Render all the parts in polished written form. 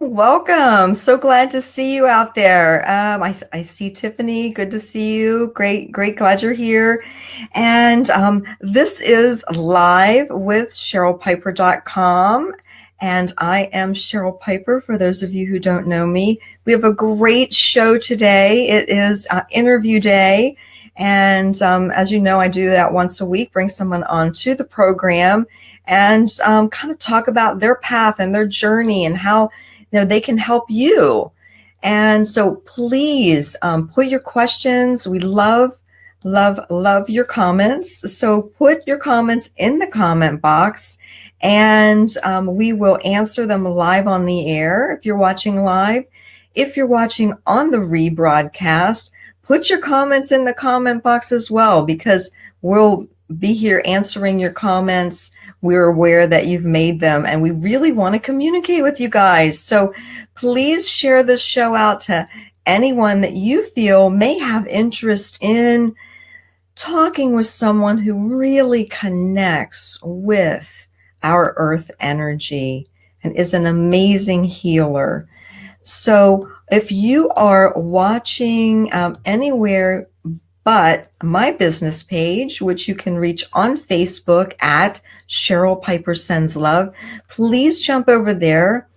Welcome. So glad to see you out there. I see Tiffany. Good to see you. Great, glad you're here. And this is live with CherylPiper.com. And I am Cheryl Piper, for those of you who don't know me. We have a great show today. It is interview day. And as you know, I do that once a week, bring someone onto the program and kind of talk about their path and their journey and how they can help you. And so please put your questions. We love your comments. So put your comments in the comment box and we will answer them live on the air if you're watching live. If you're watching on the rebroadcast, put your comments in the comment box as well, because we'll be here answering your comments. We're aware that you've made them and we really want to communicate with you guys. So please share this show out to anyone that you feel may have interest in talking with someone who really connects with our earth energy and is an amazing healer. So if you are watching anywhere but my business page, which you can reach on Facebook at Cheryl Piper Sends Love, please jump over there,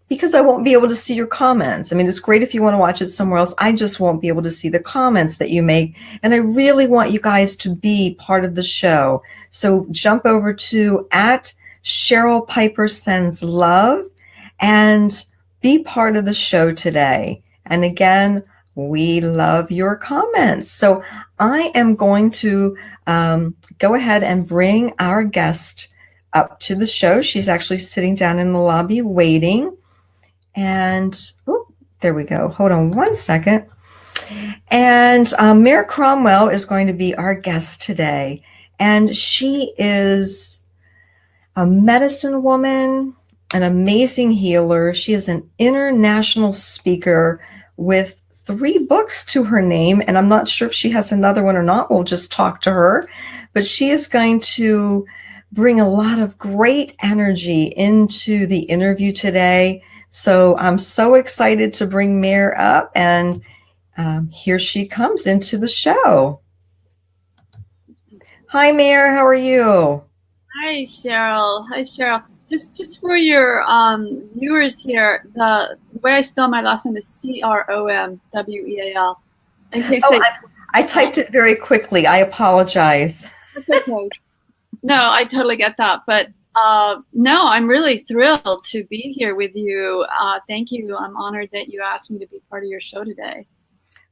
because I won't be able to see your comments. I mean, it's great if you want to watch it somewhere else. I just won't be able to see the comments that you make. And I really want you guys to be part of the show. So jump over to at Cheryl Piper Sends Love and be part of the show today. And again, we love your comments. So I am going to go ahead and bring our guest up to the show. She's actually sitting down in the lobby waiting. And there we go. Hold on one second. And Mare Cromwell is going to be our guest today. And she is a medicine woman, an amazing healer. She is an international speaker with 3 books to her name, and I'm not sure if she has another one or not. We'll just talk to her. But she is going to bring a lot of great energy into the interview today. So I'm so excited to bring Mare up, and here she comes into the show. Hi, Mare. How are you? Hi, Cheryl. Just for your viewers here, the way I spell my last name is Cromwell. In case I typed it very quickly. I apologize. That's okay. No, I totally get that. But no, I'm really thrilled to be here with you. Thank you. I'm honored that you asked me to be part of your show today.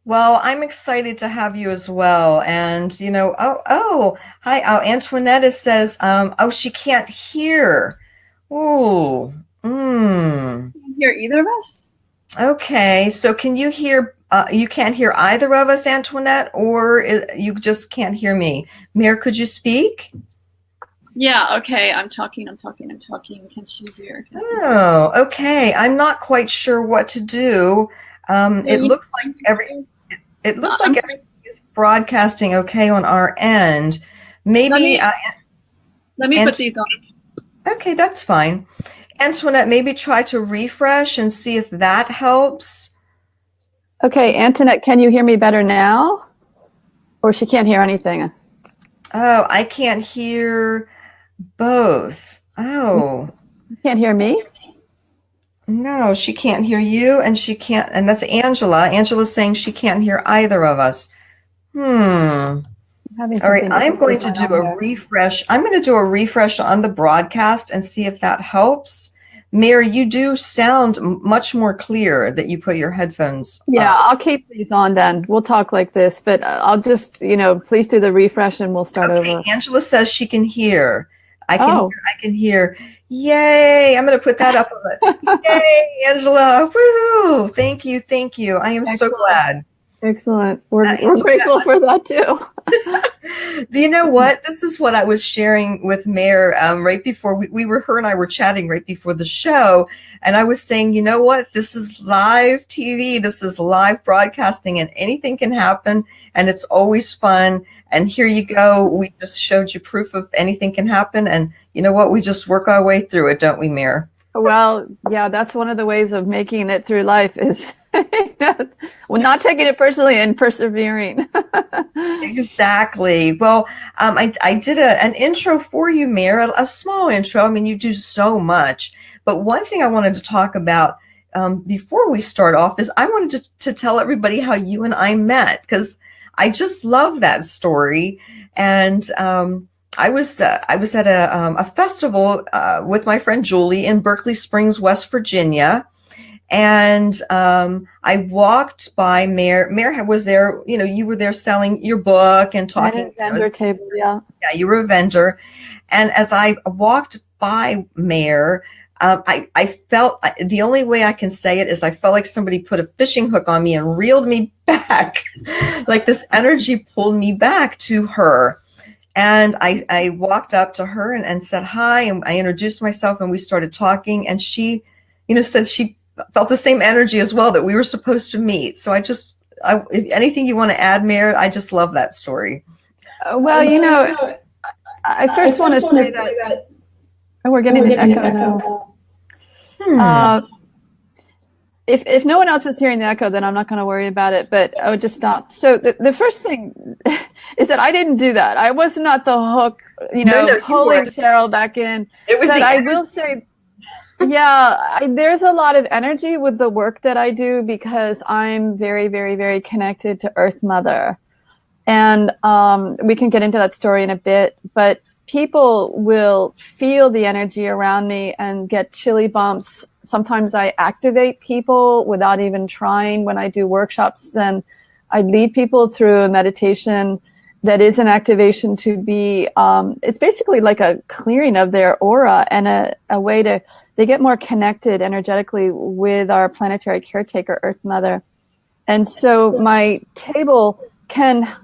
Well, I'm excited to have you as well. And, hi. Antoinette says, she can't hear. Ooh. Can't hear either of us? Okay. So can you hear, you can't hear either of us, Antoinette, or you just can't hear me? Mare, could you speak? Yeah, okay. I'm talking. Can she hear? Oh, okay. I'm not quite sure what to do. It looks like everything is broadcasting okay on our end. Maybe let me put these on. Okay, that's fine. Antoinette, maybe try to refresh and see if that helps. Okay, Antoinette, can you hear me better now? Or she can't hear anything? Oh, I can't hear both. Oh. You can't hear me? No, she can't hear you, and she can't, and that's Angela. Angela's saying she can't hear either of us. All right, I'm going to do a refresh. I'm going to do a refresh on the broadcast and see if that helps. Mare, you do sound much more clear that you put your headphones on. Yeah, I'll keep these on then. We'll talk like this, but I'll just, please do the refresh and we'll start over. Angela says she can hear. I can hear. Yay! I'm going to put that up. Yay, Angela! Woo! Thank you. I am so glad. Excellent. We're grateful for that too. Do you know what? This is what I was sharing with Mare right before her and I were chatting right before the show. And I was saying, you know what? This is live TV. This is live broadcasting and anything can happen. And it's always fun. And here you go. We just showed you proof of anything can happen. And you know what? We just work our way through it, don't we, Mare? Well, yeah, that's one of the ways of making it through life is well, not taking it personally and persevering. Exactly. Well, I did an intro for you, Mare, a small intro. I mean, you do so much. But one thing I wanted to talk about before we start off is I wanted to tell everybody how you and I met, because I just love that story. And I was at a festival with my friend Julie in Berkeley Springs, West Virginia. And I walked by Mare. Mare was there. You know, you were there selling your book and I had talking. a vendor table, yeah. Yeah, you were a vendor. And as I walked by Mare, I felt, the only way I can say it is I felt like somebody put a fishing hook on me and reeled me back. Like this energy pulled me back to her. And I walked up to her and said hi, and I introduced myself, and we started talking. And she, said she felt the same energy as well, that we were supposed to meet. So if anything you want to add, Mare, I just love that story. Well, I first want to say that we're getting an echo now. If no one else is hearing the echo, then I'm not going to worry about it, but I would just stop. So the first thing is that I didn't do that. I was not the hook, pulling Cheryl back in. It was but I will say, there's a lot of energy with the work that I do because I'm very, very, very connected to Earth Mother. And we can get into that story in a bit, but people will feel the energy around me and get chilly bumps. Sometimes I activate people without even trying. When I do workshops, then I lead people through a meditation that is an activation to be, it's basically like a clearing of their aura and a way they get more connected energetically with our planetary caretaker, Earth Mother. And so my table can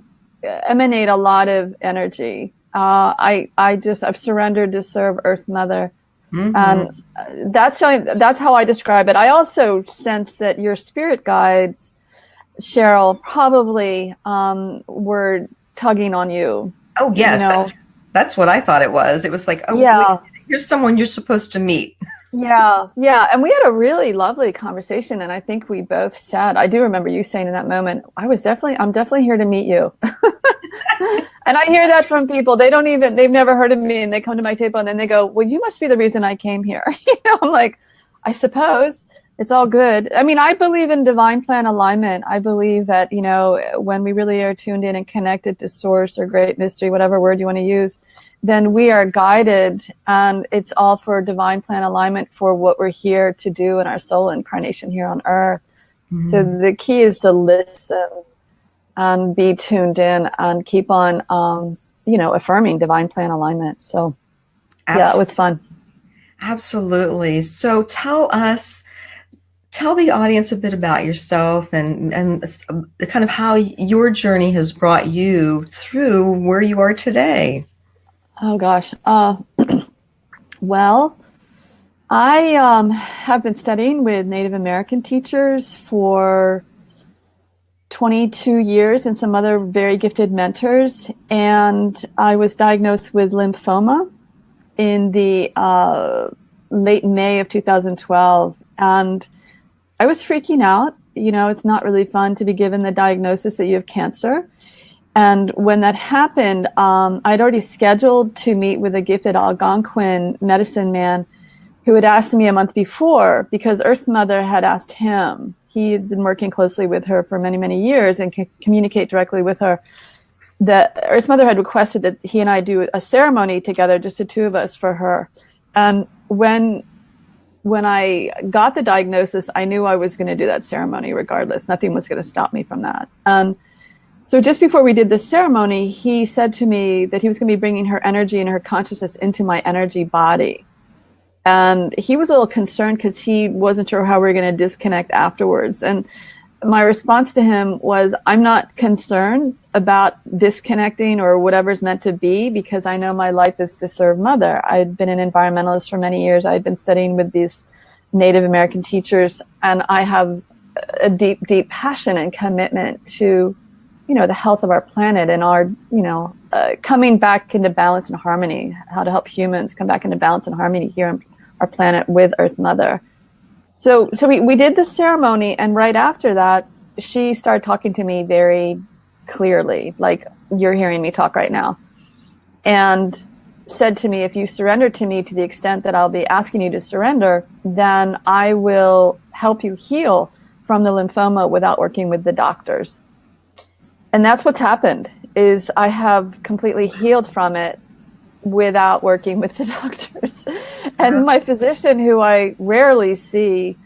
emanate a lot of energy. I've surrendered to serve Earth Mother. Mm-hmm. And that's how I describe it. I also sense that your spirit guides, Cheryl, probably were tugging on you. Oh, yes. That's what I thought it was. It was like, here's someone you're supposed to meet. Yeah. And we had a really lovely conversation. And I think we both said, I do remember you saying in that moment, I'm definitely here to meet you. And I hear that from people. They've never heard of me, and they come to my table and then they go, well, you must be the reason I came here. I'm like, I suppose. It's all good. I mean, I believe in divine plan alignment. I believe that, when we really are tuned in and connected to source or great mystery, whatever word you want to use, then we are guided, and it's all for divine plan alignment for what we're here to do in our soul incarnation here on earth. Mm-hmm. So the key is to listen and be tuned in and keep on, affirming divine plan alignment. So yeah, it was fun. Absolutely. So tell the audience a bit about yourself and kind of how your journey has brought you through where you are today. Oh gosh. Well, I have been studying with Native American teachers for 22 years and some other very gifted mentors. And I was diagnosed with lymphoma in the late May of 2012. And I was freaking out. It's not really fun to be given the diagnosis that you have cancer. And when that happened, I'd already scheduled to meet with a gifted Algonquin medicine man who had asked me a month before, because Earth Mother had asked him. He had been working closely with her for many, many years and could communicate directly with her. The Earth Mother had requested that he and I do a ceremony together, just the two of us, for her. And when I got the diagnosis, I knew I was going to do that ceremony regardless. Nothing was going to stop me from that. So just before we did this ceremony, he said to me that he was going to be bringing her energy and her consciousness into my energy body. And he was a little concerned because he wasn't sure how we were going to disconnect afterwards. And my response to him was, I'm not concerned about disconnecting or whatever's meant to be, because I know my life is to serve Mother. I'd been an environmentalist for many years. I'd been studying with these Native American teachers, and I have a deep, deep passion and commitment to, the health of our planet and our, coming back into balance and harmony, how to help humans come back into balance and harmony here our planet with Earth Mother. So we did the ceremony, and right after that, she started talking to me very clearly, like you're hearing me talk right now, and said to me, if you surrender to me to the extent that I'll be asking you to surrender, then I will help you heal from the lymphoma without working with the doctors. And that's what's happened, is I have completely healed from it without working with the doctors. And my physician, who I rarely see,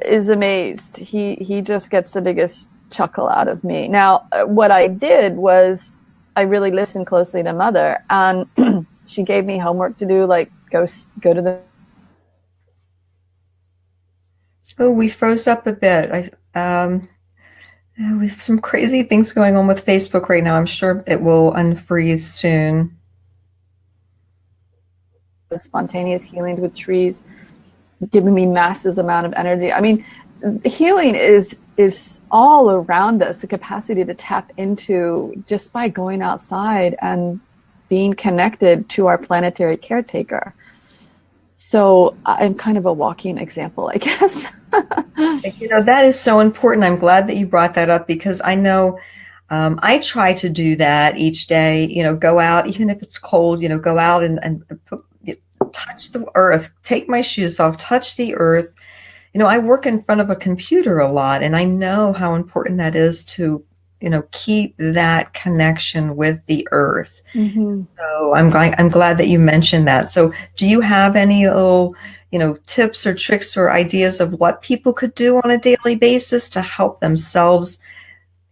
is amazed. He just gets the biggest chuckle out of me. Now, what I did was I really listened closely to Mother, and she gave me homework to do, like go to the. Oh, we froze up a bit. We have some crazy things going on with Facebook right now. I'm sure it will unfreeze soon. The spontaneous healing with trees, giving me massive amount of energy. I mean, healing is all around us, the capacity to tap into just by going outside and being connected to our planetary caretaker. So I'm kind of a walking example, I guess. That is so important. I'm glad that you brought that up, because I know I try to do that each day, go out, even if it's cold, go out and touch the earth, take my shoes off, touch the earth. I work in front of a computer a lot, and I know how important that is to, keep that connection with the earth. Mm-hmm. So I'm glad that you mentioned that. So do you have any little, tips or tricks or ideas of what people could do on a daily basis to help themselves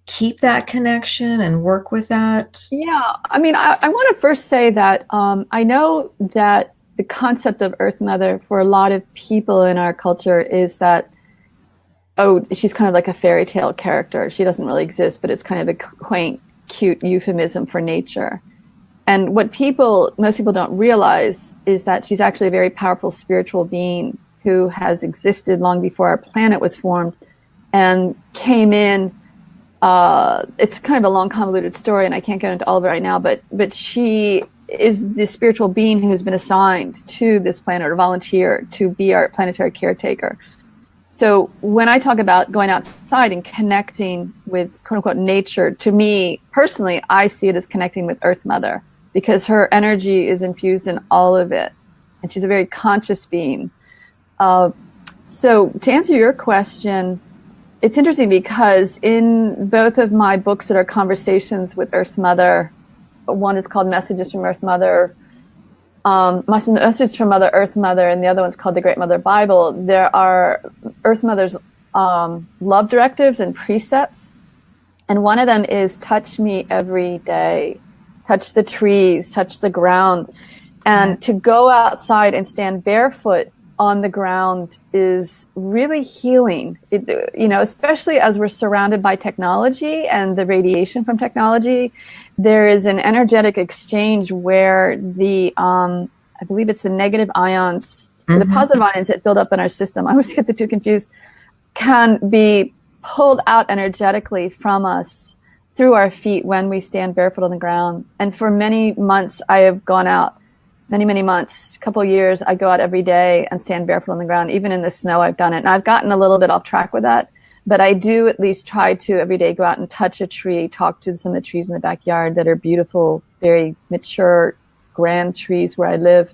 keep that connection and work with that? Yeah, I mean, I want to first say that I know that the concept of Earth Mother for a lot of people in our culture is that, oh, she's kind of like a fairy tale character. She doesn't really exist, but it's kind of a quaint, cute euphemism for nature. And what most people don't realize is that she's actually a very powerful spiritual being who has existed long before our planet was formed and came in. It's kind of a long, convoluted story, and I can't get into all of it right now, but she is the spiritual being who's been assigned to this planet, or volunteer to be our planetary caretaker. So when I talk about going outside and connecting with quote unquote nature, to me personally, I see it as connecting with Earth Mother, because her energy is infused in all of it. And she's a very conscious being. So to answer your question, it's interesting because in both of my books that are conversations with Earth Mother, one is called Messages from Earth Mother, Messages from Mother Earth Mother, and the other one's called The Great Mother Bible. There are Earth Mother's love directives and precepts. And one of them is touch me every day, touch the trees, touch the ground. And to go outside and stand barefoot on the ground is really healing, especially as we're surrounded by technology and the radiation from technology. There is an energetic exchange where the, I believe it's the negative ions, the positive ions that build up in our system, I always get the two confused, can be pulled out energetically from us through our feet when we stand barefoot on the ground. And for many months, I have gone out, many months, a couple of years, I go out every day and stand barefoot on the ground. Even in the snow, I've done it. And I've gotten a little bit off track with that. But I do at least try to every day go out and touch a tree, talk to some of the trees in the backyard that are beautiful, very mature, grand trees where I live.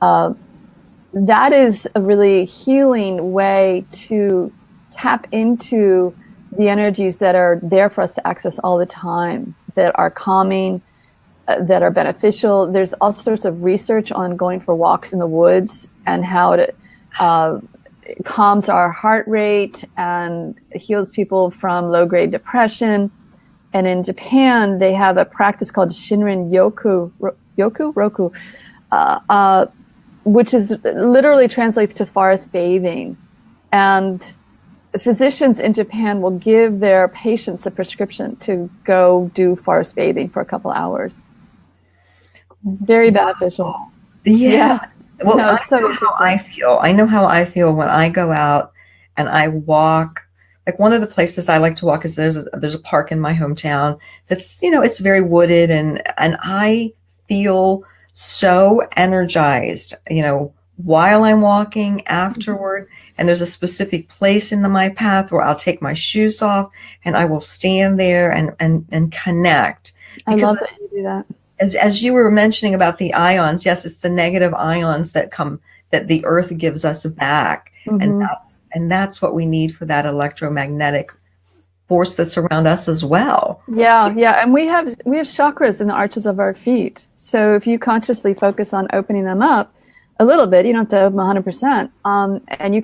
That is a really healing way to tap into the energies that are there for us to access all the time, that are calming, that are beneficial. There's all sorts of research on going for walks in the woods and how it calms our heart rate and heals people from low-grade depression. And in Japan, they have a practice called Shinrin Roku, which is literally translates to forest bathing. And physicians in Japan will give their patients the prescription to go do forest bathing for a couple hours. Very beneficial. Yeah. Well, no, I know how I feel. I know how I feel when I go out and I walk. Like, one of the places I like to walk is there's a park in my hometown that's, it's very wooded, and I feel so energized, while I'm walking, afterward. And there's a specific place in my path where I'll take my shoes off and I will stand there and connect. I love that you do that. As you were mentioning about the ions, yes, it's the negative ions that the earth gives us back. Mm-hmm. And that's what we need for that electromagnetic force that's around us as well. Yeah. And we have chakras in the arches of our feet. So if you consciously focus on opening them up a little bit, you don't have to open 100%. And you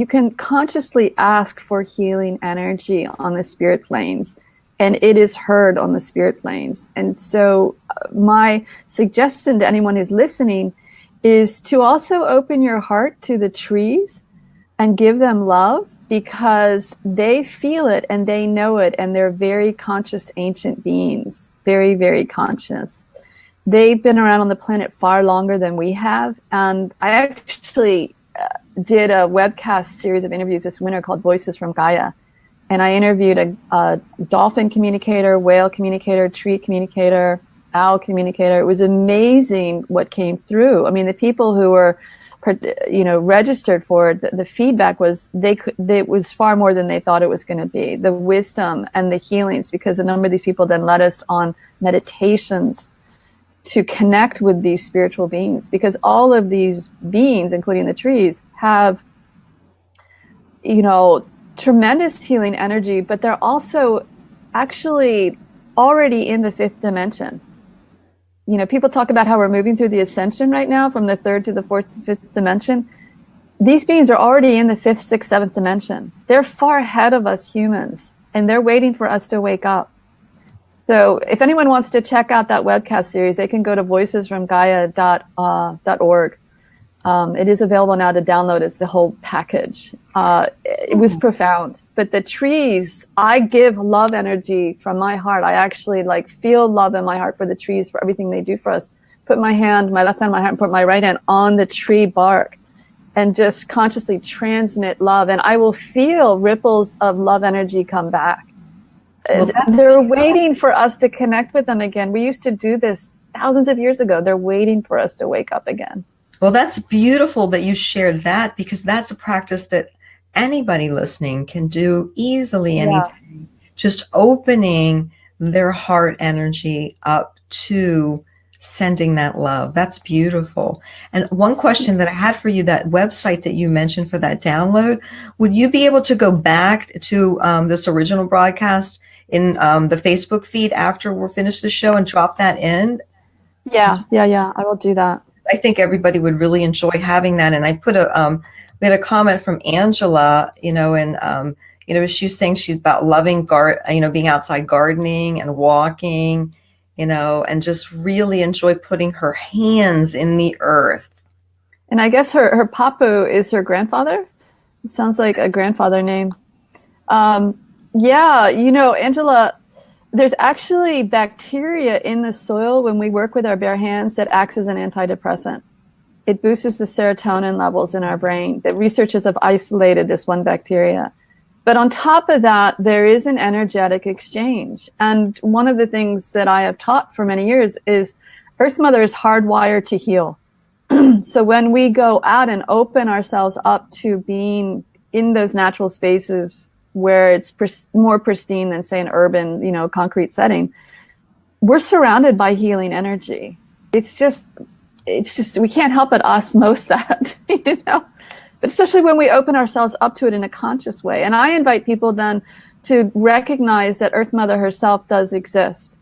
can consciously ask for healing energy on the spirit planes, and it is heard on the spirit planes. And so my suggestion to anyone who's listening is to also open your heart to the trees and give them love, because they feel it and they know it, and they're very conscious ancient beings, very, very conscious. They've been around on the planet far longer than we have. And I actually did a webcast series of interviews this winter called Voices from Gaia. And I interviewed a dolphin communicator, whale communicator, tree communicator, owl communicator. It was amazing what came through. I mean, the people who were, registered for it, the feedback was it was far more than they thought it was going to be. The wisdom and the healings, because a number of these people then led us on meditations to connect with these spiritual beings, because all of these beings, including the trees, have, tremendous healing energy, but they're also actually already in the fifth dimension. People talk about how we're moving through the ascension right now from the third to the fourth to fifth dimension. These beings are already in the fifth, sixth, seventh dimension. They're far ahead of us humans, and they're waiting for us to wake up. So if anyone wants to check out that webcast series, they can go to voicesfromgaia.org. It is available now to download as the whole package. It was profound. But the trees, I give love energy from my heart. I actually feel love in my heart for the trees, for everything they do for us. Put my left hand on my heart, and put my right hand on the tree bark, and just consciously transmit love. And I will feel ripples of love energy come back. Well, they're waiting for us to connect with them again. We used to do this thousands of years ago. They're waiting for us to wake up again. Well, that's beautiful that you shared that, because that's a practice that anybody listening can do easily anytime. Just opening their heart energy up to sending that love. That's beautiful. And one question that I had for you, that website that you mentioned for that download, would you be able to go back to this original broadcast in the Facebook feed after we're finished the show and drop that in? Yeah. I will do that. I think everybody would really enjoy having that. And I put we had a comment from Angela, and she was saying she's about loving being outside gardening and walking, and just really enjoy putting her hands in the earth. And I guess her papu is her grandfather. It sounds like a grandfather name. Angela, there's actually bacteria in the soil when we work with our bare hands that acts as an antidepressant. It boosts the serotonin levels in our brain. The researchers have isolated this one bacteria. But on top of that, there is an energetic exchange. And one of the things that I have taught for many years is Earth Mother is hardwired to heal. So when we go out and open ourselves up to being in those natural spaces where it's more pristine than, say, an urban, concrete setting, we're surrounded by healing energy. It's just we can't help but osmose that, But especially when we open ourselves up to it in a conscious way. And I invite people then to recognize that Earth Mother herself does exist.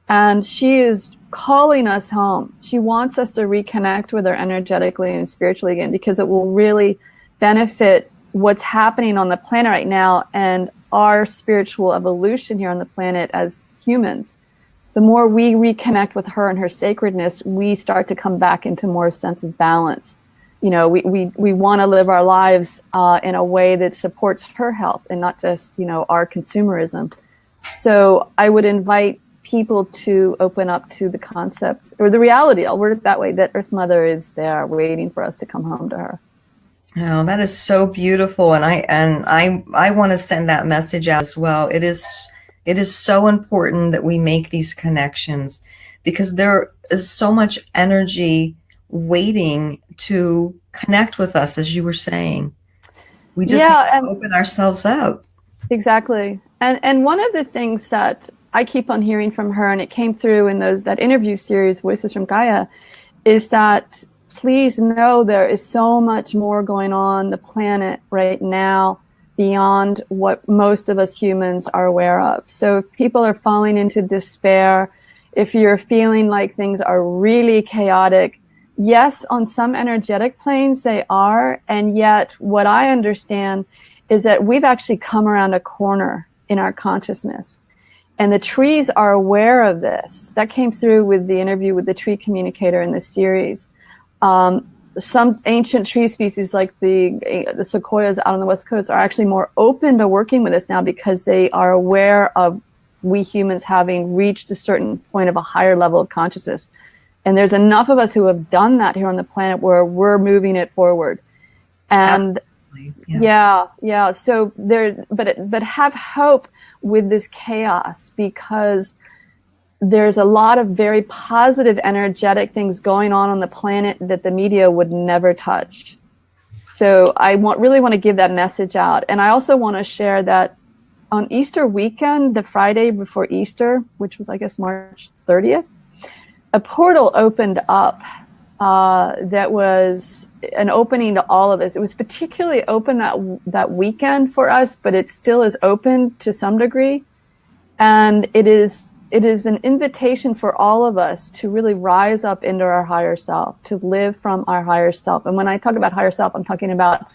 And she is calling us home. She wants us to reconnect with her energetically and spiritually again, because it will really benefit what's happening on the planet right now and our spiritual evolution here on the planet as humans. The more we reconnect with her and her sacredness, we start to come back into more sense of balance. We want to live our lives in a way that supports her health and not just, our consumerism. So I would invite people to open up to the concept, or the reality, I'll word it that way, that Earth Mother is there waiting for us to come home to her. Oh, that is so beautiful. And I want to send that message out as well. It is so important that we make these connections, because there is so much energy waiting to connect with us, as you were saying. We just Yeah, have to open ourselves up. exactly. And one of the things that I keep on hearing from her, and it came through in that interview series, Voices from Gaia, is that please know there is so much more going on the planet right now beyond what most of us humans are aware of. So if people are falling into despair, if you're feeling like things are really chaotic, yes, on some energetic planes they are, and yet what I understand is that we've actually come around a corner in our consciousness. And the trees are aware of this. That came through with the interview with the tree communicator in this series. Some ancient tree species like the sequoias out on the West Coast are actually more open to working with us now because they are aware of we humans having reached a certain point of a higher level of consciousness. And there's enough of us who have done that here on the planet where we're moving it forward. And yeah. So but have hope with this chaos, because there's a lot of very positive, energetic things going on the planet that the media would never touch. So I really want to give that message out. And I also want to share that on Easter weekend, the Friday before Easter, which was, I guess, March 30th, a portal opened up that was an opening to all of us. It was particularly open that weekend for us, but it still is open to some degree. And it is an invitation for all of us to really rise up into our higher self, to live from our higher self. And when I talk about higher self, I'm talking about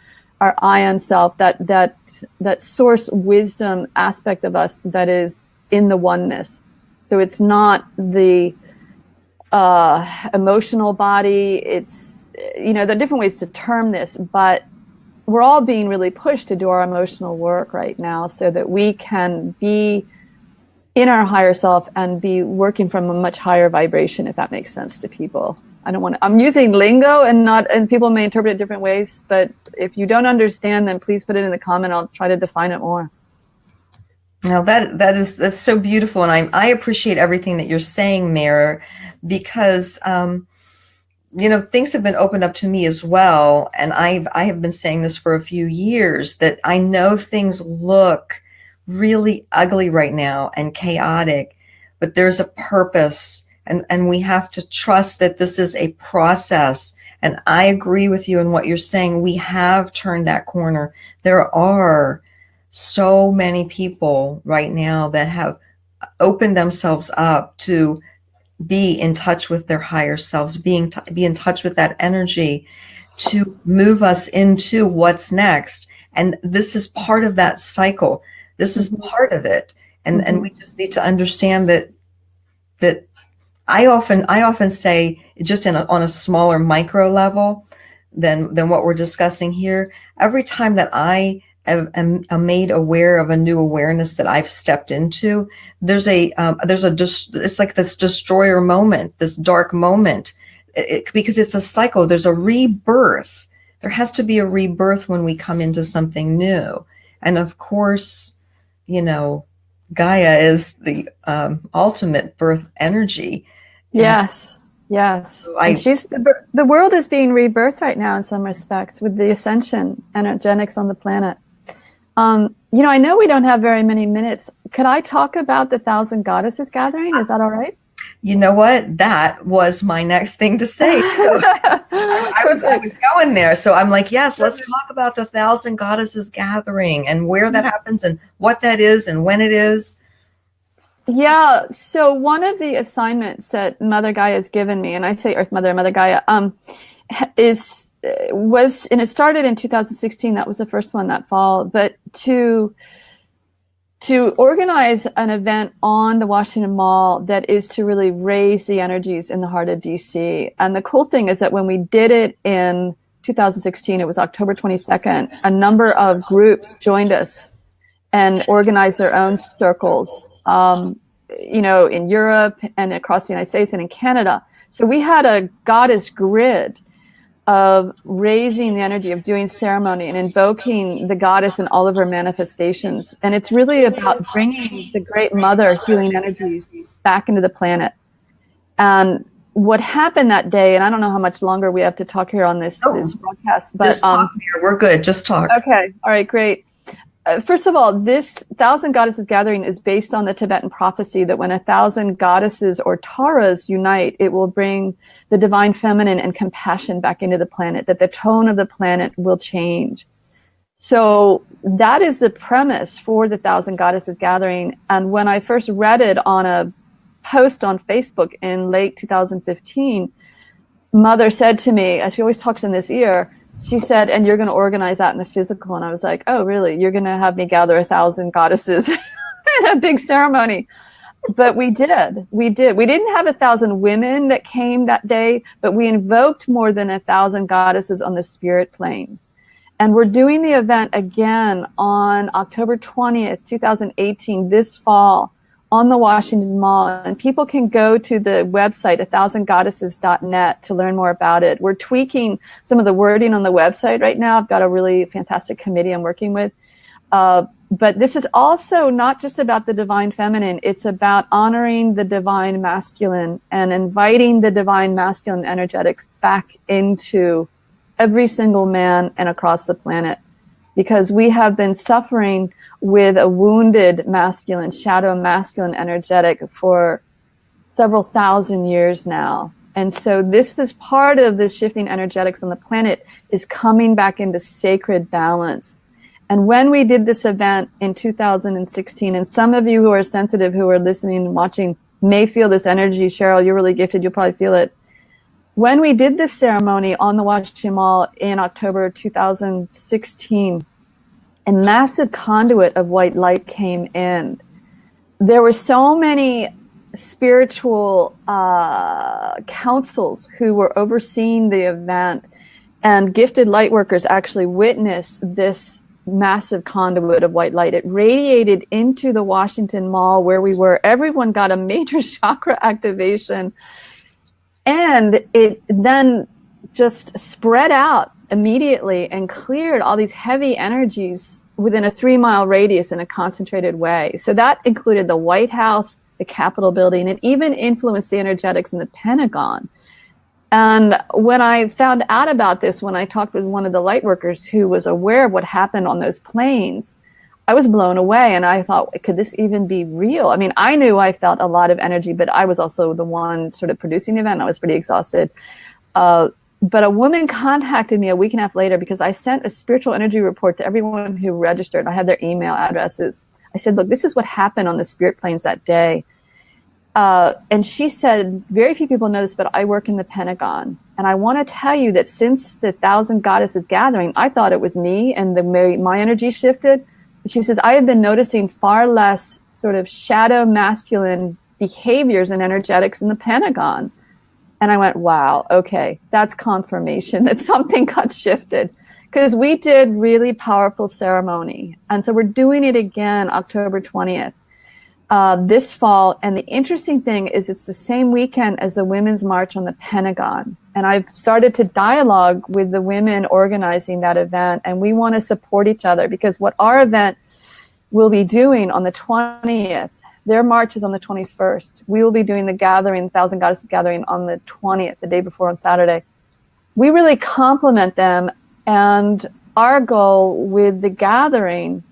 our I am self, that source wisdom aspect of us that is in the oneness. So it's not the emotional body. It's, there are different ways to term this, but we're all being really pushed to do our emotional work right now so that we can be in our higher self and be working from a much higher vibration, if that makes sense to people. I'm using lingo and people may interpret it different ways, but if you don't understand, then please put it in the comment. I'll try to define it more. Now that's so beautiful. And I appreciate everything that you're saying, Mare, because, things have been opened up to me as well. And I have been saying this for a few years, that I know things look really ugly right now and chaotic, but there's a purpose, and we have to trust that this is a process. And I agree with you in what you're saying. We have turned that corner. There are so many people right now that have opened themselves up to be in touch with their higher selves, be in touch with that energy to move us into what's next. And this is part of that cycle. This is part of it. And we just need to understand that I often say, just on a smaller micro level than what we're discussing here, every time that I am made aware of a new awareness that I've stepped into, it's like this destroyer moment, this dark moment, because it's a cycle. There's a rebirth. There has to be a rebirth when we come into something new. And of course, Gaia is the ultimate birth energy. Yes. So and the world is being rebirthed right now in some respects with the ascension energetics on the planet. I know we don't have very many minutes. Could I talk about the 1,000 Goddesses Gathering? Is that all right? You know what? That was my next thing to say. So I was going there. So I'm like, yes, let's talk about the 1,000 Goddesses Gathering and where that happens and what that is and when it is. Yeah. So one of the assignments that Mother Gaia has given me, and I say Earth Mother, Mother Gaia, and it started in 2016. That was the first one that fall, but to organize an event on the Washington Mall that is to really raise the energies in the heart of DC. And the cool thing is that when we did it in 2016, it was October 22nd, a number of groups joined us and organized their own circles, in Europe and across the United States and in Canada. So we had a goddess grid of raising the energy, of doing ceremony and invoking the goddess in all of her manifestations. And it's really about bringing the great mother healing energies back into the planet. And what happened that day, and I don't know how much longer we have to talk here on this broadcast, but we're good. Just talk. Okay. All right. Great. First of all, this 1,000 Goddesses Gathering is based on the Tibetan prophecy that when 1,000 goddesses or Taras unite, it will bring the divine feminine and compassion back into the planet, that the tone of the planet will change. So that is the premise for the 1,000 Goddesses Gathering. And when I first read it on a post on Facebook in late 2015, Mother said to me, as she always talks in this ear, she said, and you're going to organize that in the physical. And I was like, oh, really? You're going to have me gather 1,000 goddesses in a big ceremony. But we did. We didn't have 1,000 women that came that day, but we invoked more than 1,000 goddesses on the spirit plane. And we're doing the event again on October 20th, 2018, this fall, on the Washington Mall, and people can go to the website 1000goddesses.net to learn more about it. We're tweaking some of the wording on the website right now. I've got a really fantastic committee I'm working with. But this is also not just about the divine feminine. It's about honoring the divine masculine and inviting the divine masculine energetics back into every single man and across the planet. Because we have been suffering with a wounded masculine, shadow masculine energetic for several thousand years now. And so this is part of the shifting energetics on the planet is coming back into sacred balance. And when we did this event in 2016, and some of you who are sensitive, who are listening and watching, may feel this energy. Cheryl, you're really gifted. You'll probably feel it. When we did this ceremony on the Washington Mall in October 2016, a massive conduit of white light came in. There were so many spiritual councils who were overseeing the event, and gifted light workers actually witnessed this massive conduit of white light. It radiated into the Washington Mall where we were. Everyone got a major chakra activation. And it then just spread out immediately and cleared all these heavy energies within a 3-mile radius in a concentrated way. So that included the White House, the Capitol building, and even influenced the energetics in the Pentagon. And when I found out about this, when I talked with one of the light workers who was aware of what happened on those planes, I was blown away, and I thought, could this even be real? I mean, I knew I felt a lot of energy, but I was also the one sort of producing the event. I was pretty exhausted. But a woman contacted me a week and a half later because I sent a spiritual energy report to everyone who registered. I had their email addresses. I said, look, this is what happened on the spirit planes that day. And she said, very few people know this, but I work in the Pentagon. And I want to tell you that since the 1,000 Goddesses Gathering, I thought it was me and my energy shifted. She says, I have been noticing far less sort of shadow masculine behaviors and energetics in the Pentagon. And I went, wow, okay, that's confirmation that something got shifted. Because we did really powerful ceremony. And so we're doing it again October 20th this fall. And the interesting thing is it's the same weekend as the Women's March on the Pentagon. And I've started to dialogue with the women organizing that event. And we want to support each other because what our event will be doing on the 20th, their march is on the 21st. We will be doing the gathering, 1,000 Goddesses Gathering on the 20th, the day before on Saturday. We really complement them. And our goal with the gathering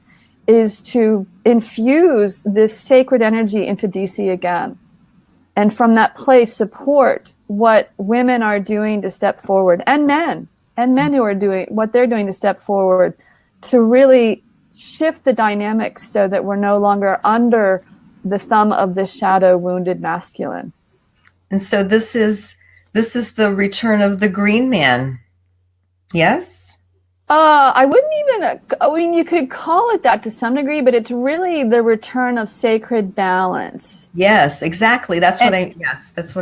is to infuse this sacred energy into DC again. And from that place, support what women are doing to step forward, and men who are doing what they're doing to step forward to really shift the dynamics so that we're no longer under the thumb of the shadow wounded masculine. And so this is the return of the green man. Yes? I wouldn't even, I mean, you could call it that to some degree, but it's really the return of sacred balance. Yes, exactly. That's what I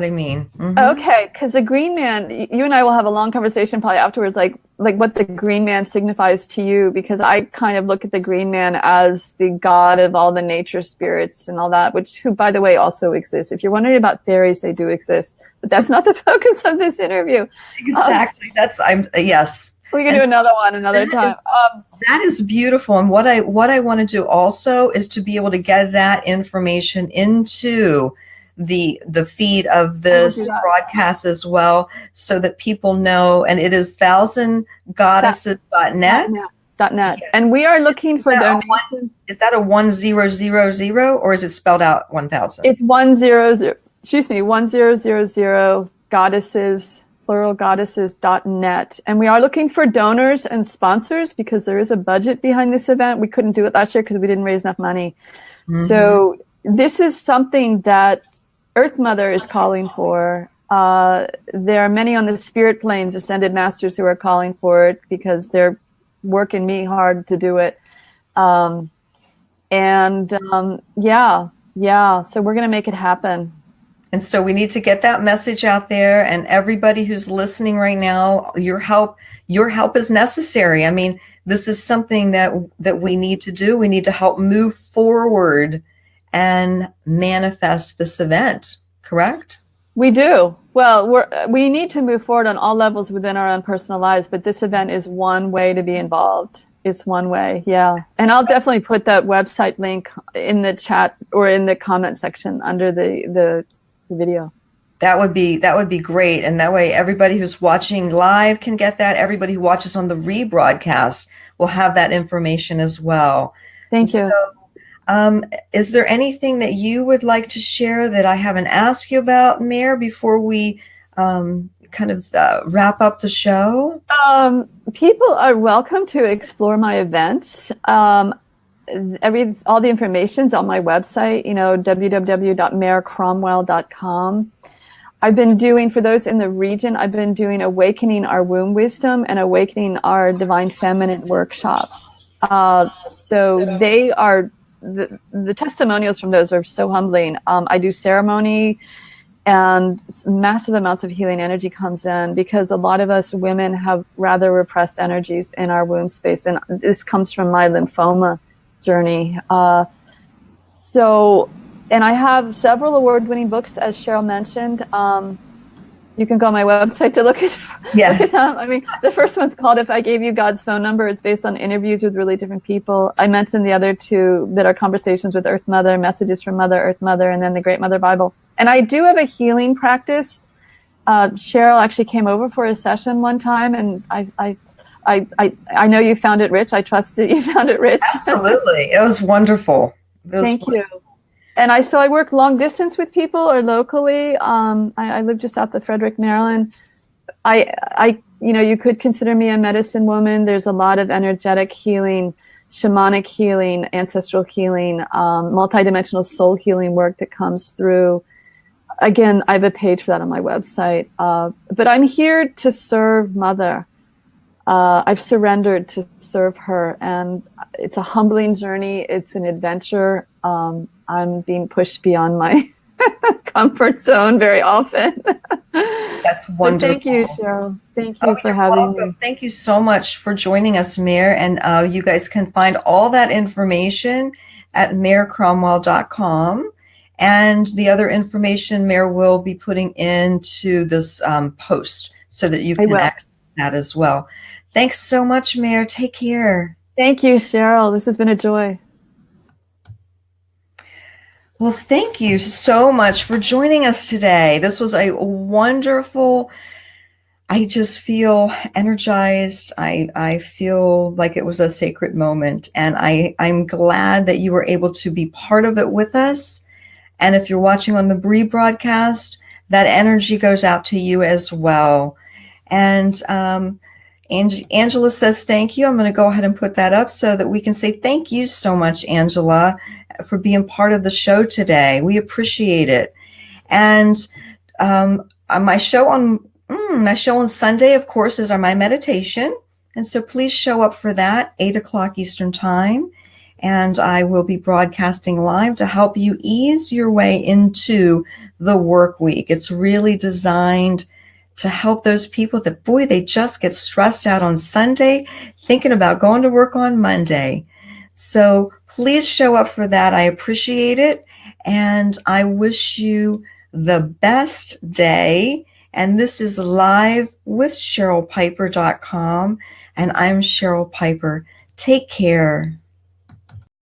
mean. Mm-hmm. Okay, because the green man, you and I will have a long conversation probably afterwards, like what the green man signifies to you, because I kind of look at the green man as the god of all the nature spirits and all that, who, by the way, also exists. If you're wondering about fairies, they do exist, but that's not the focus of this interview. Exactly. Yes. We can do another one another time. That is beautiful. And what I want to do also is to be able to get that information into the feed of this broadcast as well, so that people know. And it is thousandgoddesses.net. .net. And we are looking for donations. Is that a 1000, or is it spelled out 1000? It's 1000. 1000 goddesses, plural goddesses.net. And we are looking for donors and sponsors because there is a budget behind this event. We couldn't do it last year because we didn't raise enough money. Mm-hmm. So this is something that Earth Mother is calling for. There are many on the spirit planes, ascended masters, who are calling for it because they're working me hard to do it. So we're going to make it happen. And so we need to get that message out there, and everybody who's listening right now, your help is necessary. I mean, this is something that we need to do. We need to help move forward and manifest this event, correct? We do. Well, we need to move forward on all levels within our own personal lives, but this event is one way to be involved. It's one way, yeah. And I'll definitely put that website link in the chat or in the comment section under the video. That would be great. And that way everybody who's watching live can get that. Everybody who watches on the rebroadcast will have that information as well. Thank you. So, is there anything that you would like to share that I haven't asked you about, Mare, before we wrap up the show? People are welcome to explore my events. All the information's on my website, www.marecromwell.com. I've been doing, for those in the region, I've been doing Awakening Our Womb Wisdom and Awakening Our Divine Feminine workshops. So they are, the testimonials from those are so humbling. I do ceremony, and massive amounts of healing energy comes in because a lot of us women have rather repressed energies in our womb space. And this comes from my lymphoma journey. And I have several award-winning books, as Cheryl mentioned. You can go on my website to look at them. I mean, the first one's called If I Gave You God's Phone Number. It's based on interviews with really different people. I mentioned the other two that are conversations with Earth Mother, messages from Mother, Earth Mother, and then the Great Mother Bible. And I do have a healing practice. Cheryl actually came over for a session one time, and I know you found it rich. I trust that you found it rich. Absolutely. It was wonderful. Thank you. And I work long distance with people or locally. I live just south of Frederick, Maryland. You could consider me a medicine woman. There's a lot of energetic healing, shamanic healing, ancestral healing, multidimensional soul healing work that comes through. Again, I have a page for that on my website. But I'm here to serve Mother. I've surrendered to serve her, and it's a humbling journey. It's an adventure. I'm being pushed beyond my comfort zone very often. That's wonderful. Thank you, Cheryl. Thank you for having me. Thank you so much for joining us, Mare. And you guys can find all that information at marecromwell.com. And the other information Mare will be putting into this post so that you can access that as well. Thanks so much, Mare. Take care. Thank you, Cheryl. This has been a joy. Well, thank you so much for joining us today. This was a wonderful, I just feel energized. I feel like it was a sacred moment, and I'm glad that you were able to be part of it with us. And if you're watching on the rebroadcast, that energy goes out to you as well. And Angela says thank you. I'm going to go ahead and put that up so that we can say thank you so much, Angela, for being part of the show today. We appreciate it. And my show on Sunday, of course, is my meditation. And so please show up for that, 8 o'clock Eastern time. And I will be broadcasting live to help you ease your way into the work week. It's really designed to help those people that, boy, they just get stressed out on Sunday, thinking about going to work on Monday. So please show up for that. I appreciate it. And I wish you the best day. And this is live with CherylPiper.com. And I'm Cheryl Piper. Take care.